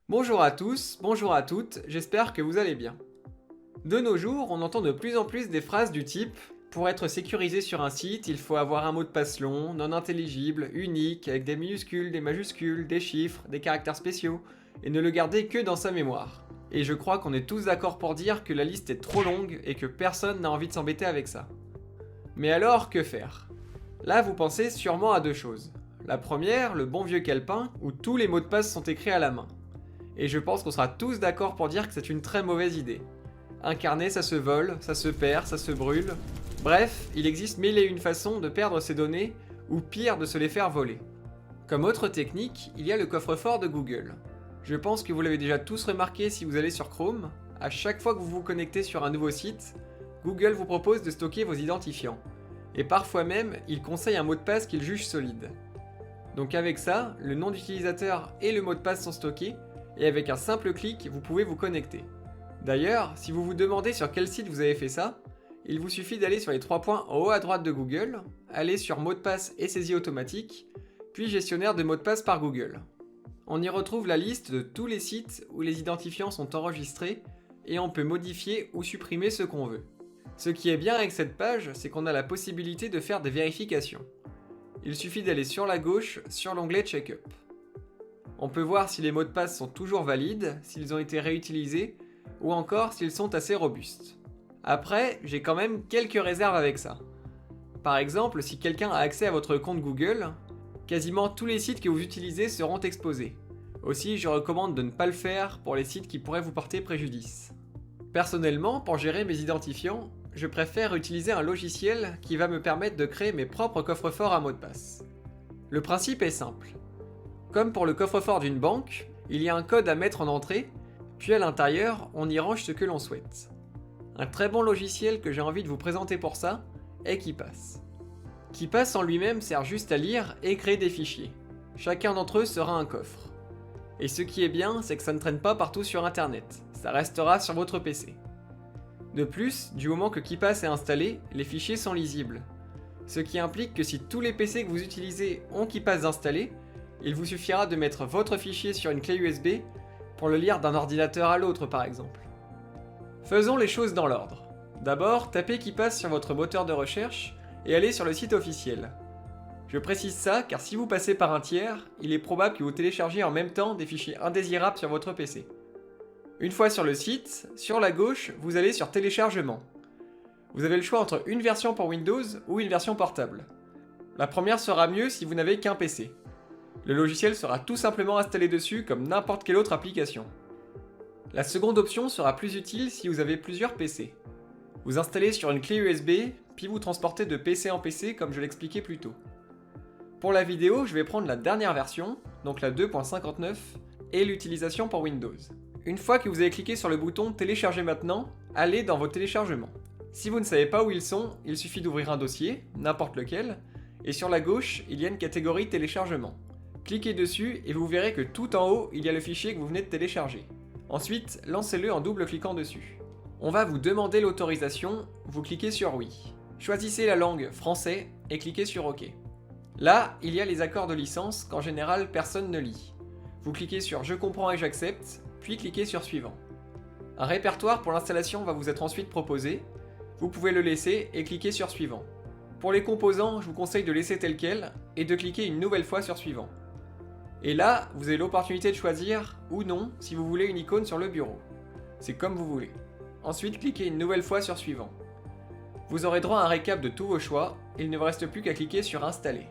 Bonjour à tous, bonjour à toutes, j'espère que vous allez bien. De nos jours, on entend de plus en plus des phrases du type pour être sécurisé sur un site, il faut avoir un mot de passe long, non intelligible, unique, avec des minuscules, des majuscules, des chiffres, des caractères spéciaux, et ne le garder que dans sa mémoire. Et je crois qu'on est tous d'accord pour dire que la liste est trop longue et que personne n'a envie de s'embêter avec ça. Mais alors, que faire? Là, vous pensez sûrement à deux choses. La première, le bon vieux calepin, où tous les mots de passe sont écrits à la main. Et je pense qu'on sera tous d'accord pour dire que c'est une très mauvaise idée. Un carnet, ça se vole, ça se perd, ça se brûle. Bref, il existe mille et une façons de perdre ces données, ou pire, de se les faire voler. Comme autre technique, il y a le coffre-fort de Google. Je pense que vous l'avez déjà tous remarqué si vous allez sur Chrome, à chaque fois que vous vous connectez sur un nouveau site, Google vous propose de stocker vos identifiants. Et parfois même, il conseille un mot de passe qu'il juge solide. Donc avec ça, le nom d'utilisateur et le mot de passe sont stockés, et avec un simple clic, vous pouvez vous connecter. D'ailleurs, si vous vous demandez sur quel site vous avez fait ça, il vous suffit d'aller sur les trois points en haut à droite de Google, aller sur mot de passe et saisie automatique, puis gestionnaire de mots de passe par Google. On y retrouve la liste de tous les sites où les identifiants sont enregistrés et on peut modifier ou supprimer ce qu'on veut. Ce qui est bien avec cette page, c'est qu'on a la possibilité de faire des vérifications. Il suffit d'aller sur la gauche sur l'onglet Checkup. On peut voir si les mots de passe sont toujours valides, s'ils ont été réutilisés, ou encore s'ils sont assez robustes. Après, j'ai quand même quelques réserves avec ça. Par exemple, si quelqu'un a accès à votre compte Google, quasiment tous les sites que vous utilisez seront exposés. Aussi, je recommande de ne pas le faire pour les sites qui pourraient vous porter préjudice. Personnellement, pour gérer mes identifiants, je préfère utiliser un logiciel qui va me permettre de créer mes propres coffres-forts à mots de passe. Le principe est simple. Comme pour le coffre-fort d'une banque, il y a un code à mettre en entrée, puis à l'intérieur, on y range ce que l'on souhaite. Un très bon logiciel que j'ai envie de vous présenter pour ça est KeePass. KeePass en lui-même sert juste à lire et créer des fichiers. Chacun d'entre eux sera un coffre. Et ce qui est bien, c'est que ça ne traîne pas partout sur internet, ça restera sur votre PC. De plus, du moment que KeePass est installé, les fichiers sont lisibles. Ce qui implique que si tous les PC que vous utilisez ont KeePass installé, il vous suffira de mettre votre fichier sur une clé USB pour le lire d'un ordinateur à l'autre par exemple. Faisons les choses dans l'ordre. D'abord, tapez KeePass sur votre moteur de recherche et allez sur le site officiel. Je précise ça car si vous passez par un tiers, il est probable que vous téléchargiez en même temps des fichiers indésirables sur votre PC. Une fois sur le site, sur la gauche, vous allez sur Téléchargement. Vous avez le choix entre une version pour Windows ou une version portable. La première sera mieux si vous n'avez qu'un PC. Le logiciel sera tout simplement installé dessus comme n'importe quelle autre application. La seconde option sera plus utile si vous avez plusieurs PC. Vous installez sur une clé USB, puis vous transportez de PC en PC comme je l'expliquais plus tôt. Pour la vidéo, je vais prendre la dernière version, donc la 2.59, et l'utilisation pour Windows. Une fois que vous avez cliqué sur le bouton Télécharger maintenant, allez dans vos téléchargements. Si vous ne savez pas où ils sont, il suffit d'ouvrir un dossier, n'importe lequel, et sur la gauche, il y a une catégorie Téléchargement. Cliquez dessus et vous verrez que tout en haut, il y a le fichier que vous venez de télécharger. Ensuite, lancez-le en double-cliquant dessus. On va vous demander l'autorisation, vous cliquez sur Oui. Choisissez la langue français et cliquez sur OK. Là, il y a les accords de licence qu'en général personne ne lit. Vous cliquez sur Je comprends et j'accepte, puis cliquez sur Suivant. Un répertoire pour l'installation va vous être ensuite proposé. Vous pouvez le laisser et cliquer sur Suivant. Pour les composants, je vous conseille de laisser tel quel et de cliquer une nouvelle fois sur Suivant. Et là, vous avez l'opportunité de choisir ou non si vous voulez une icône sur le bureau. C'est comme vous voulez. Ensuite, cliquez une nouvelle fois sur Suivant. Vous aurez droit à un récap de tous vos choix, et il ne vous reste plus qu'à cliquer sur Installer.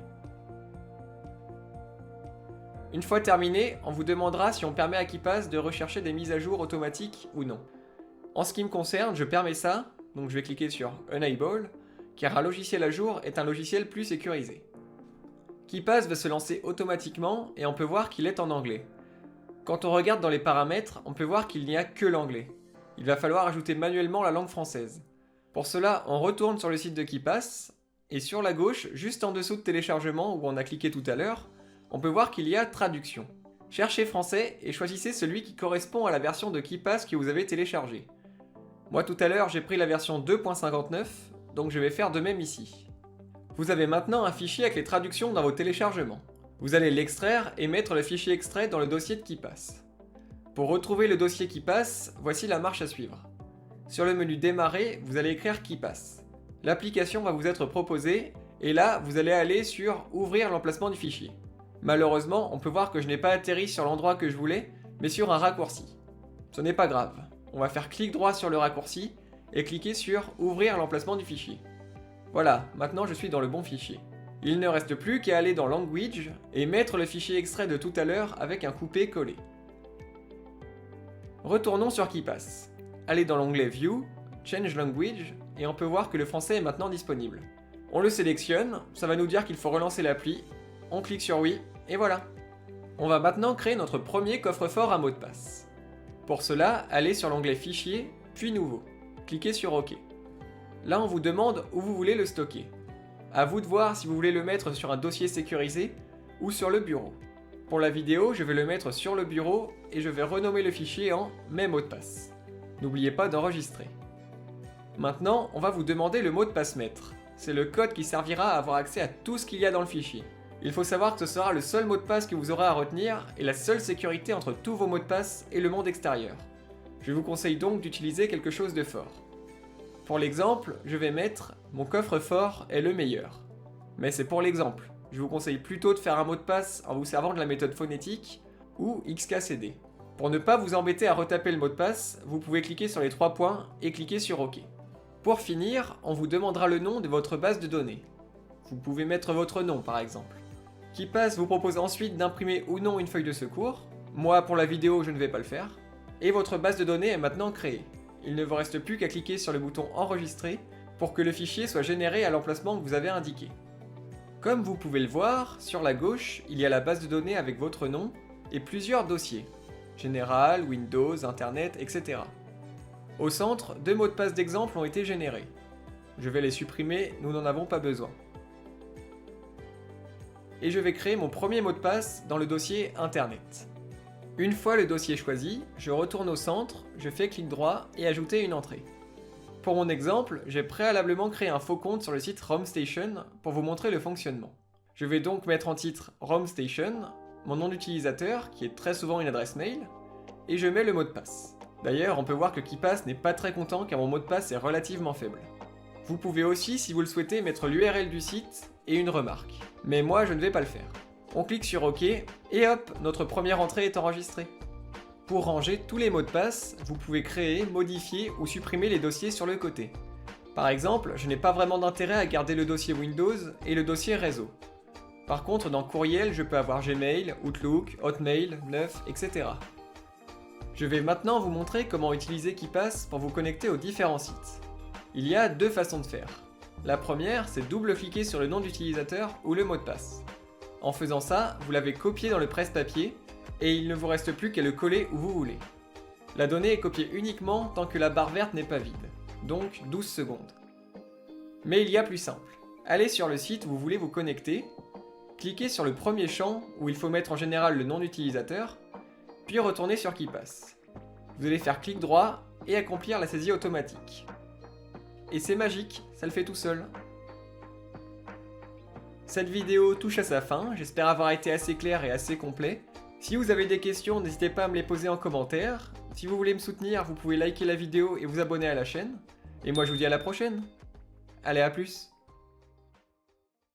Une fois terminé, on vous demandera si on permet à KeePass de rechercher des mises à jour automatiques ou non. En ce qui me concerne, je permets ça, donc je vais cliquer sur Enable, car un logiciel à jour est un logiciel plus sécurisé. KeePass va se lancer automatiquement et on peut voir qu'il est en anglais. Quand on regarde dans les paramètres, on peut voir qu'il n'y a que l'anglais. Il va falloir ajouter manuellement la langue française. Pour cela, on retourne sur le site de KeePass, et sur la gauche, juste en dessous de téléchargement où on a cliqué tout à l'heure, on peut voir qu'il y a traduction. Cherchez français et choisissez celui qui correspond à la version de KeePass que vous avez téléchargée. Moi tout à l'heure j'ai pris la version 2.59, donc je vais faire de même ici. Vous avez maintenant un fichier avec les traductions dans vos téléchargements. Vous allez l'extraire et mettre le fichier extrait dans le dossier de KeePass. Pour retrouver le dossier KeePass, voici la marche à suivre. Sur le menu Démarrer, vous allez écrire KeePass. L'application va vous être proposée, et là, vous allez aller sur Ouvrir l'emplacement du fichier. Malheureusement, on peut voir que je n'ai pas atterri sur l'endroit que je voulais, mais sur un raccourci. Ce n'est pas grave. On va faire clic droit sur le raccourci et cliquer sur Ouvrir l'emplacement du fichier. Voilà, maintenant je suis dans le bon fichier. Il ne reste plus qu'à aller dans Language et mettre le fichier extrait de tout à l'heure avec un coupé-collé. Retournons sur KeePass. Allez dans l'onglet View, Change Language, et on peut voir que le français est maintenant disponible. On le sélectionne, ça va nous dire qu'il faut relancer l'appli, on clique sur Oui, et voilà. On va maintenant créer notre premier coffre-fort à mot de passe. Pour cela, allez sur l'onglet Fichier, puis Nouveau. Cliquez sur OK. Là, on vous demande où vous voulez le stocker. À vous de voir si vous voulez le mettre sur un dossier sécurisé ou sur le bureau. Pour la vidéo, je vais le mettre sur le bureau et je vais renommer le fichier en Mes mots de passe. N'oubliez pas d'enregistrer. Maintenant, on va vous demander le mot de passe maître. C'est le code qui servira à avoir accès à tout ce qu'il y a dans le fichier. Il faut savoir que ce sera le seul mot de passe que vous aurez à retenir et la seule sécurité entre tous vos mots de passe et le monde extérieur. Je vous conseille donc d'utiliser quelque chose de fort. Pour l'exemple, je vais mettre « Mon coffre-fort est le meilleur ». Mais c'est pour l'exemple. Je vous conseille plutôt de faire un mot de passe en vous servant de la méthode phonétique ou XKCD. Pour ne pas vous embêter à retaper le mot de passe, vous pouvez cliquer sur les 3 points et cliquer sur OK. Pour finir, on vous demandera le nom de votre base de données. Vous pouvez mettre votre nom par exemple. KeePass vous propose ensuite d'imprimer ou non une feuille de secours. Moi, pour la vidéo, je ne vais pas le faire. Et votre base de données est maintenant créée. Il ne vous reste plus qu'à cliquer sur le bouton Enregistrer pour que le fichier soit généré à l'emplacement que vous avez indiqué. Comme vous pouvez le voir, sur la gauche, il y a la base de données avec votre nom et plusieurs dossiers. Général, Windows, Internet, etc. Au centre, 2 mots de passe d'exemple ont été générés. Je vais les supprimer, nous n'en avons pas besoin. Et je vais créer mon premier mot de passe dans le dossier Internet. Une fois le dossier choisi, je retourne au centre, je fais clic droit et ajouter une entrée. Pour mon exemple, j'ai préalablement créé un faux compte sur le site RomStation pour vous montrer le fonctionnement. Je vais donc mettre en titre RomStation, mon nom d'utilisateur, qui est très souvent une adresse mail, et je mets le mot de passe. D'ailleurs, on peut voir que KeePass n'est pas très content car mon mot de passe est relativement faible. Vous pouvez aussi, si vous le souhaitez, mettre l'URL du site et une remarque. Mais moi, je ne vais pas le faire. On clique sur OK, et hop, notre première entrée est enregistrée. Pour ranger tous les mots de passe, vous pouvez créer, modifier ou supprimer les dossiers sur le côté. Par exemple, je n'ai pas vraiment d'intérêt à garder le dossier Windows et le dossier réseau. Par contre, dans Courriel, je peux avoir Gmail, Outlook, Hotmail, Neuf, etc. Je vais maintenant vous montrer comment utiliser KeePass pour vous connecter aux différents sites. Il y a 2 façons de faire. La première, c'est double-cliquer sur le nom d'utilisateur ou le mot de passe. En faisant ça, vous l'avez copié dans le presse-papier et il ne vous reste plus qu'à le coller où vous voulez. La donnée est copiée uniquement tant que la barre verte n'est pas vide, donc 12 secondes. Mais il y a plus simple. Allez sur le site où vous voulez vous connecter, cliquez sur le premier champ où il faut mettre en général le nom d'utilisateur, puis retournez sur KeePass. Vous allez faire clic droit et accomplir la saisie automatique. Et c'est magique, ça le fait tout seul. Cette vidéo touche à sa fin, j'espère avoir été assez clair et assez complet. Si vous avez des questions, n'hésitez pas à me les poser en commentaire. Si vous voulez me soutenir, vous pouvez liker la vidéo et vous abonner à la chaîne. Et moi je vous dis à la prochaine. Allez, à plus.